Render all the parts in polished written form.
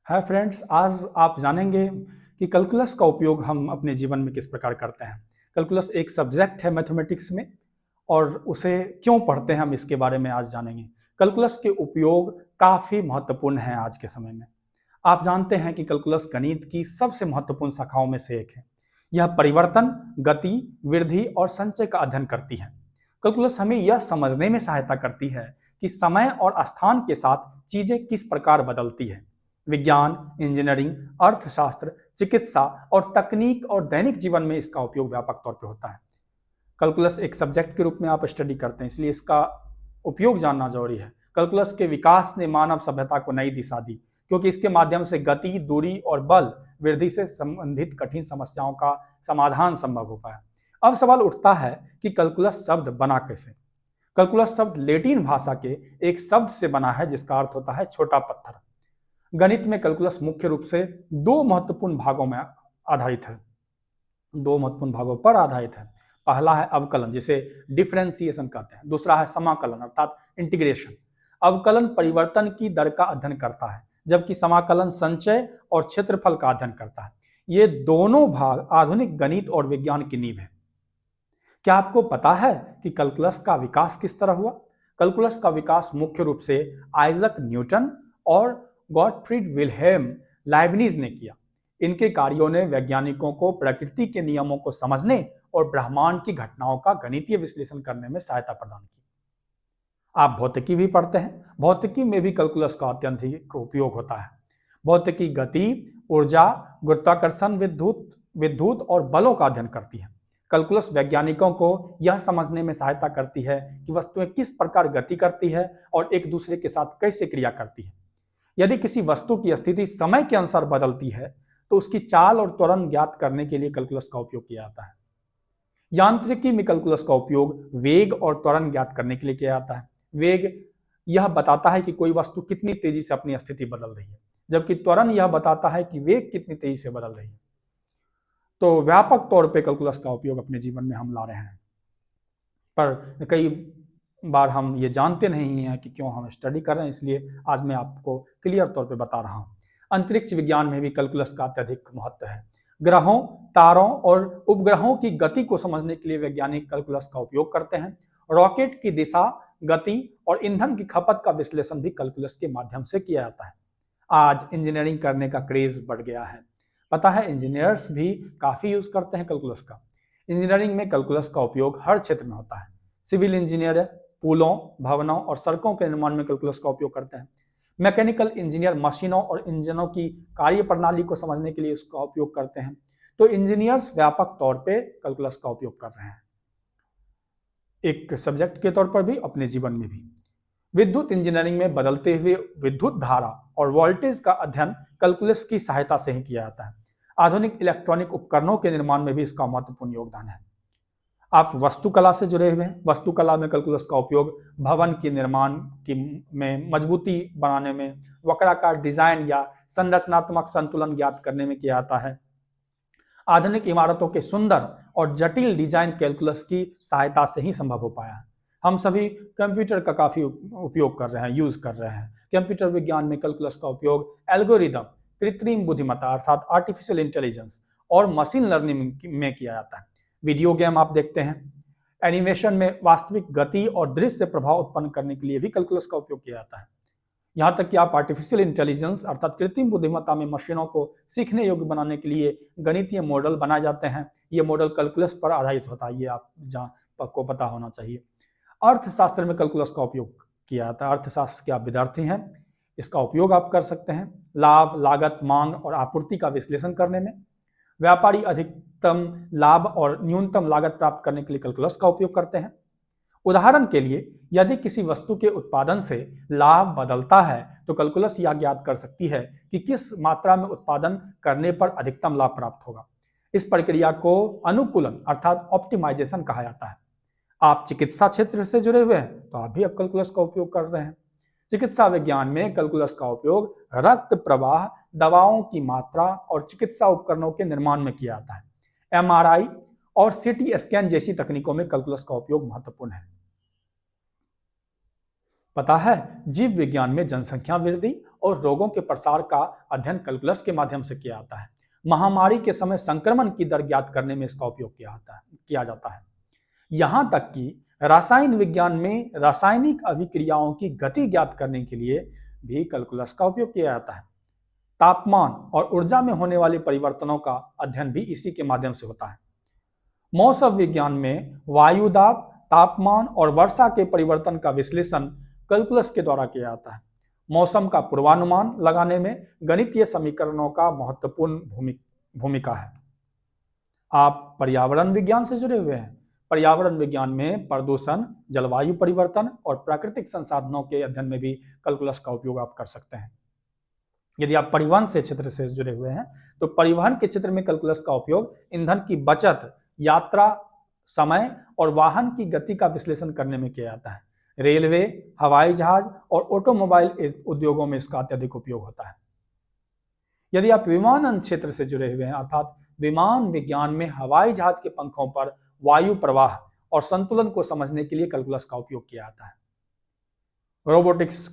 Hi friends, आज आप जानेंगे कि कैलकुलस का उपयोग हम अपने जीवन में किस प्रकार करते हैं। कैलकुलस एक सब्जेक्ट है मैथमेटिक्स में और उसे क्यों पढ़ते हैं हम इसके बारे में आज जानेंगे। कैलकुलस के उपयोग काफ़ी महत्वपूर्ण हैं आज के समय में। आप जानते हैं कि कैलकुलस गणित की सबसे महत्वपूर्ण शाखाओं में से एक है। यह परिवर्तन, गति, वृद्धि और संचय का अध्ययन करती है। कैलकुलस हमें यह समझने में सहायता करती है कि समय और स्थान के साथ चीजें किस प्रकार बदलती है। विज्ञान, इंजीनियरिंग, अर्थशास्त्र, चिकित्सा और तकनीक और दैनिक जीवन में इसका उपयोग व्यापक तौर पर होता है। कैलकुलस एक सब्जेक्ट के रूप में आप स्टडी करते हैं, इसलिए इसका उपयोग जानना जरूरी है। कैलकुलस के विकास ने मानव सभ्यता को नई दिशा दी, क्योंकि इसके माध्यम से गति, दूरी और बल वृद्धि से संबंधित कठिन समस्याओं का समाधान संभव हो पाया। अब सवाल उठता है कि कैलकुलस शब्द बना कैसे। कैलकुलस शब्द लैटिन भाषा के एक शब्द से बना है जिसका अर्थ होता है छोटा पत्थर। गणित में कैलकुलस मुख्य रूप से दो महत्वपूर्ण भागों में आधारित है दो महत्वपूर्ण भागों पर आधारित है। पहला है अवकलन, जिसे डिफरेंशिएशन कहते हैं। दूसरा है समाकलन अर्थात इंटीग्रेशन। अवकलन परिवर्तन की दर का अध्ययन करता है, जबकि समाकलन संचय और क्षेत्रफल का अध्ययन करता है। ये दोनों भाग आधुनिक गणित और विज्ञान की नींव है। क्या आपको पता है कि कैलकुलस का विकास किस तरह हुआ? कैलकुलस का विकास मुख्य रूप से आइजक न्यूटन और गॉटफ्रीड विल्हेल्म लाइबनिज ने किया। इनके कार्यों ने वैज्ञानिकों को प्रकृति के नियमों को समझने और ब्रह्मांड की घटनाओं का गणितीय विश्लेषण करने में सहायता प्रदान की। आप भौतिकी भी पढ़ते हैं। भौतिकी में भी कैलकुलस का अत्यंत उपयोग होता है। भौतिकी गति, ऊर्जा, गुरुत्वाकर्षण, विद्युत विद्युत और बलों का अध्ययन करती है। कैलकुलस वैज्ञानिकों को यह समझने में सहायता करती है कि वस्तुएं किस प्रकार गति करती है और एक दूसरे के साथ कैसे क्रिया करती है। यदि किसी वस्तु की स्थिति समय के अनुसार बदलती है तो उसकी चाल और त्वरण ज्ञात करने के लिए कैलकुलस का उपयोग किया जाता है। यांत्रिकी में कैलकुलस का उपयोग वेग और त्वरण ज्ञात करने के लिए किया जाता है। वेग यह बताता है कि कोई वस्तु कितनी तेजी से अपनी स्थिति बदल रही है, जबकि त्वरण यह बताता है कि वेग कितनी तेजी से बदल रही है। तो व्यापक तौर पे कैलकुलस का उपयोग अपने जीवन में हम ला रहे हैं, पर कई बार हम ये जानते नहीं हैं कि क्यों हम स्टडी कर रहे हैं, इसलिए आज मैं आपको क्लियर तौर पे बता रहा हूँ। अंतरिक्ष विज्ञान में भी कैलकुलस का अत्यधिक महत्व है। ग्रहों, तारों और उपग्रहों की गति को समझने के लिए वैज्ञानिक कैलकुलस का उपयोग करते हैं। रॉकेट की दिशा, गति और ईंधन की खपत का विश्लेषण भी कैलकुलस के माध्यम से किया जाता है। आज इंजीनियरिंग करने का क्रेज बढ़ गया है। पता है, इंजीनियर्स भी काफ़ी यूज करते हैं कैलकुलस का। इंजीनियरिंग में कैलकुलस का उपयोग हर क्षेत्र में होता है। सिविल इंजीनियर पुलों, भवनों और सड़कों के निर्माण में कैलकुलस का उपयोग करते हैं। मैकेनिकल इंजीनियर मशीनों और इंजनों की कार्य प्रणाली को समझने के लिए उसका उपयोग करते हैं। तो इंजीनियर्स व्यापक तौर पे कैलकुलस का उपयोग कर रहे हैं, एक सब्जेक्ट के तौर पर भी, अपने जीवन में भी। विद्युत इंजीनियरिंग में बदलते हुए विद्युत धारा और वोल्टेज का अध्ययन कैलकुलस की सहायता से ही किया जाता है। आधुनिक इलेक्ट्रॉनिक उपकरणों के निर्माण में भी इसका महत्वपूर्ण योगदान है। आप वास्तुकला से जुड़े हुए हैं। वास्तुकला में कैलकुलस का उपयोग भवन के निर्माण की में मजबूती बनाने में, वक्राकार डिजाइन या संरचनात्मक संतुलन ज्ञात करने में किया जाता है। आधुनिक इमारतों के सुंदर और जटिल डिजाइन कैलकुलस की सहायता से ही संभव हो पाया है। हम सभी कंप्यूटर का काफी उपयोग कर रहे हैं, यूज कर रहे हैं। कंप्यूटर विज्ञान में कैलकुलस का उपयोग एल्गोरिदम, कृत्रिम बुद्धिमत्ता अर्थात आर्टिफिशियल इंटेलिजेंस और मशीन लर्निंग में किया जाता है। वीडियो गेम आप देखते हैं। एनिमेशन में वास्तविक गति और दृश्य प्रभाव उत्पन्न करने के लिए भी कैलकुलस का उपयोग किया जाता है। यहाँ तक कि आप आर्टिफिशियल इंटेलिजेंस अर्थात कृत्रिम बुद्धिमत्ता में मशीनों को सीखने योग्य बनाने के लिए गणितीय मॉडल बनाए जाते हैं। ये मॉडल कैलकुलस पर आधारित होता है, ये आपको पता होना चाहिए। अर्थशास्त्र में कैलकुलस का उपयोग किया जाता है। अर्थशास्त्र के आप विद्यार्थी हैं, इसका उपयोग आप कर सकते हैं लाभ, लागत, मांग और आपूर्ति का विश्लेषण करने में। व्यापारी अधिकतम लाभ और न्यूनतम लागत प्राप्त करने के लिए कैलकुलस का उपयोग करते हैं। उदाहरण के लिए, यदि किसी वस्तु के उत्पादन से लाभ बदलता है तो कैलकुलस यह ज्ञात कर सकती है कि किस मात्रा में उत्पादन करने पर अधिकतम लाभ प्राप्त होगा। इस प्रक्रिया को अनुकूलन अर्थात ऑप्टिमाइजेशन कहा जाता है। आप चिकित्सा क्षेत्र से जुड़े हुए हैं तो आप भी अब कैलकुलस का उपयोग कर रहे हैं। चिकित्सा विज्ञान में कैलकुलस का उपयोग रक्त प्रवाह, दवाओं की मात्रा और चिकित्सा उपकरणों के निर्माण में किया जाता है। एमआरआई और सीटी स्कैन जैसी तकनीकों में कैलकुलस का उपयोग महत्वपूर्ण है। पता है, जीव विज्ञान में जनसंख्या वृद्धि और रोगों के प्रसार का अध्ययन कैलकुलस के माध्यम से किया जाता है। महामारी के समय संक्रमण की दर ज्ञात करने में इसका उपयोग किया जाता है। यहाँ तक कि रासायन विज्ञान में रासायनिक अभिक्रियाओं की गति ज्ञात करने के लिए भी कैलकुलस का उपयोग किया जाता है। तापमान और ऊर्जा में होने वाले परिवर्तनों का अध्ययन भी इसी के माध्यम से होता है। मौसम विज्ञान में वायु दाब, तापमान और वर्षा के परिवर्तन का विश्लेषण कैलकुलस के द्वारा किया जाता है। मौसम का पूर्वानुमान लगाने में गणितीय समीकरणों का महत्वपूर्ण भूमिका है। आप पर्यावरण विज्ञान से जुड़े हुए हैं। पर्यावरण विज्ञान में प्रदूषण, जलवायु परिवर्तन और प्राकृतिक संसाधनों के अध्ययन में भी कैलकुलस का उपयोग आप कर सकते हैं। यदि आप परिवहन से क्षेत्र से जुड़े हुए हैं तो परिवहन के क्षेत्र में कैलकुलस का उपयोग ईंधन की बचत, यात्रा समय और वाहन की गति का विश्लेषण करने में किया जाता है। रेलवे, हवाई जहाज और ऑटोमोबाइल उद्योगों में इसका अत्यधिक उपयोग होता है। यदि आप विमानन क्षेत्र से जुड़े हुए हैं अर्थात विमान विज्ञान में हवाई जहाज के पंखों पर वायु प्रवाह और संतुलन को समझने के लिए कैलकुलस का उपयोग किया जाता है। रोबोटिक्स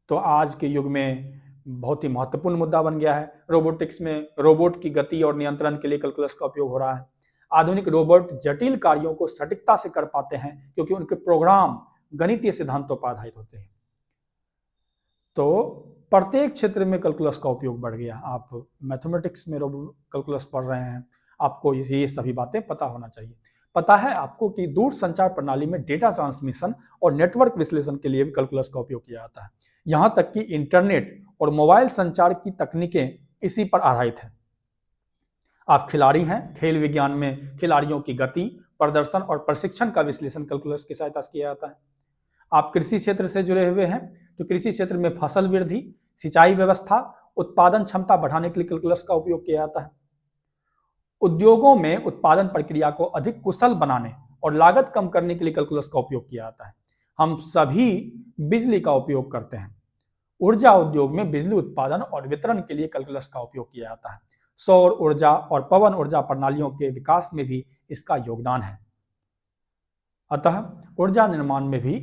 तो आज के युग में बहुत ही महत्वपूर्ण मुद्दा बन गया है। रोबोटिक्स में रोबोट की गति और नियंत्रण के लिए कैलकुलस का उपयोग हो रहा है। आधुनिक रोबोट जटिल कार्यों को सटीकता से कर पाते हैं क्योंकि उनके प्रोग्राम गणितीय सिद्धांतों पर आधारित होते हैं। तो प्रत्येक क्षेत्र में कैलकुलस का उपयोग बढ़ गया। आप मैथमेटिक्स में कैलकुलस पढ़ रहे हैं, आपको ये सभी बातें पता होना चाहिए। पता है आपको कि दूर संचार प्रणाली में डेटा ट्रांसमिशन और नेटवर्क विश्लेषण के लिए भी कैलकुलस का उपयोग किया जाता है। यहाँ तक कि इंटरनेट और मोबाइल संचार की तकनीकें इसी पर आधारित हैं। आप खिलाड़ी हैं, खेल विज्ञान में खिलाड़ियों की गति, प्रदर्शन और प्रशिक्षण का विश्लेषण कैलकुलस की सहायता से किया जाता है। आप कृषि क्षेत्र से जुड़े हुए हैं तो कृषि क्षेत्र में फसल वृद्धि, सिंचाई व्यवस्था, उत्पादन क्षमता बढ़ाने के लिए कैलकुलस का उपयोग किया जाता है। उद्योगों में उत्पादन प्रक्रिया को अधिक कुशल बनाने और लागत कम करने के लिए कैलकुलस का उपयोग किया जाता है। हम सभी बिजली का उपयोग करते हैं। ऊर्जा उद्योग में बिजली उत्पादन और वितरण के लिए कैलकुलस का उपयोग किया जाता है। सौर ऊर्जा और पवन ऊर्जा प्रणालियों के विकास में भी इसका योगदान है। अतः ऊर्जा निर्माण में भी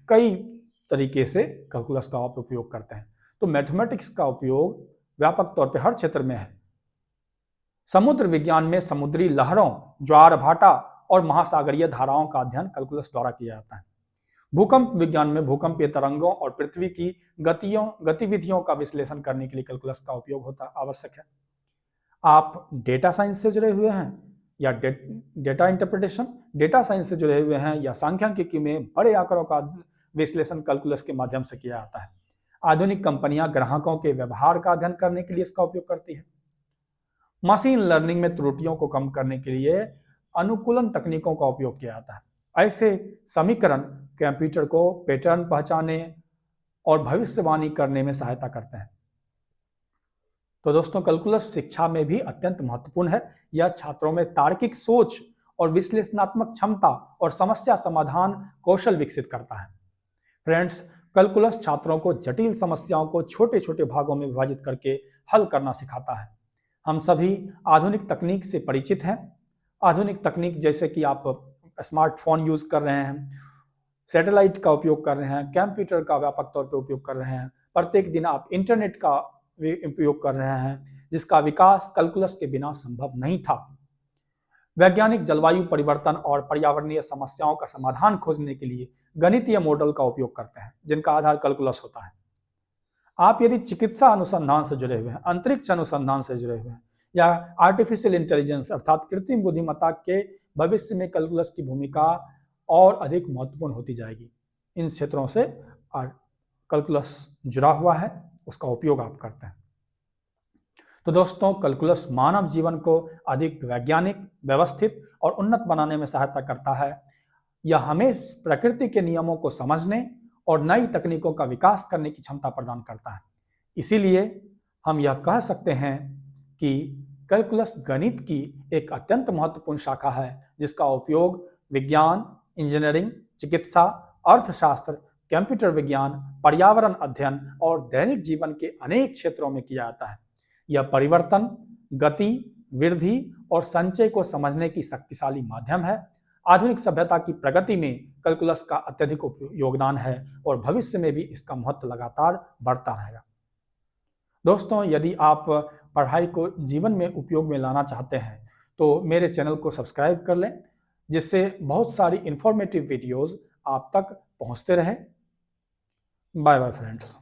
कई तरीके से कैलकुलस का आप उपयोग करते हैं। तो मैथमेटिक्स का उपयोग व्यापक तौर पर हर क्षेत्र में है। समुद्र विज्ञान में समुद्री लहरों, ज्वार भाटा और महासागरीय धाराओं का अध्ययन कैलकुलस द्वारा किया जाता है। भूकंप विज्ञान में भूकंपीय तरंगों और पृथ्वी की गतिविधियों का विश्लेषण करने के लिए कैलकुलस का उपयोग आवश्यक है। आप डेटा साइंस से जुड़े हुए हैं या डेटा इंटरप्रिटेशन, डेटा साइंस से जुड़े हुए हैं या सांख्यिकी में बड़े आंकड़ों का विश्लेषण कैलकुलस के माध्यम से किया जाता है। आधुनिक कंपनियां ग्राहकों के व्यवहार का अध्ययन करने के लिए इसका उपयोग करती है। मशीन लर्निंग में त्रुटियों को कम करने के लिए अनुकूलन तकनीकों का उपयोग किया जाता है। ऐसे समीकरण कंप्यूटर को पैटर्न पहचानने और भविष्यवाणी करने में सहायता करते हैं। तो दोस्तों, कैलकुलस शिक्षा में भी अत्यंत महत्वपूर्ण है। यह छात्रों में तार्किक सोच और विश्लेषणात्मक क्षमता और समस्या समाधान कौशल विकसित करता है। फ्रेंड्स, कैलकुलस छात्रों को जटिल समस्याओं को छोटे छोटे भागों में विभाजित करके हल करना सिखाता है। हम सभी आधुनिक तकनीक से परिचित हैं। आधुनिक तकनीक जैसे कि आप स्मार्टफोन यूज कर रहे हैं, सैटेलाइट का उपयोग कर रहे हैं, कंप्यूटर का व्यापक तौर पर उपयोग कर रहे हैं, प्रत्येक दिन आप इंटरनेट का उपयोग कर रहे हैं, जिसका विकास कैलकुलस के बिना संभव नहीं था। वैज्ञानिक जलवायु परिवर्तन और पर्यावरणीय समस्याओं का समाधान खोजने के लिए गणितीय मॉडल का उपयोग करते हैं, जिनका आधार कैलकुलस होता है। आप यदि चिकित्सा अनुसंधान से जुड़े हुए हैं, अंतरिक्ष अनुसंधान से जुड़े हुए हैं या आर्टिफिशियल इंटेलिजेंस अर्थात कृत्रिम बुद्धिमत्ता के भविष्य में कैलकुलस की भूमिका और अधिक महत्वपूर्ण होती जाएगी। इन क्षेत्रों से कैलकुलस जुड़ा हुआ है, उसका उपयोग आप करते हैं। तो दोस्तों, कैलकुलस मानव जीवन को अधिक वैज्ञानिक, व्यवस्थित और उन्नत बनाने में सहायता करता है। यह हमें प्रकृति के नियमों को समझने और नई तकनीकों का विकास करने की क्षमता प्रदान करता है। इसीलिए हम यह कह सकते हैं कि कैलकुलस गणित की एक अत्यंत महत्वपूर्ण शाखा है, जिसका उपयोग विज्ञान, इंजीनियरिंग, चिकित्सा, अर्थशास्त्र, कंप्यूटर विज्ञान, पर्यावरण अध्ययन और दैनिक जीवन के अनेक क्षेत्रों में किया जाता है। यह परिवर्तन, गति, वृद्धि और संचय को समझने की शक्तिशाली माध्यम है। आधुनिक सभ्यता की प्रगति में कैलकुलस का अत्यधिक योगदान है और भविष्य में भी इसका महत्व लगातार बढ़ता रहेगा। दोस्तों, यदि आप पढ़ाई को जीवन में उपयोग में लाना चाहते हैं तो मेरे चैनल को सब्सक्राइब कर लें, जिससे बहुत सारी इंफॉर्मेटिव वीडियोस आप तक पहुंचते रहें। Bye bye friends.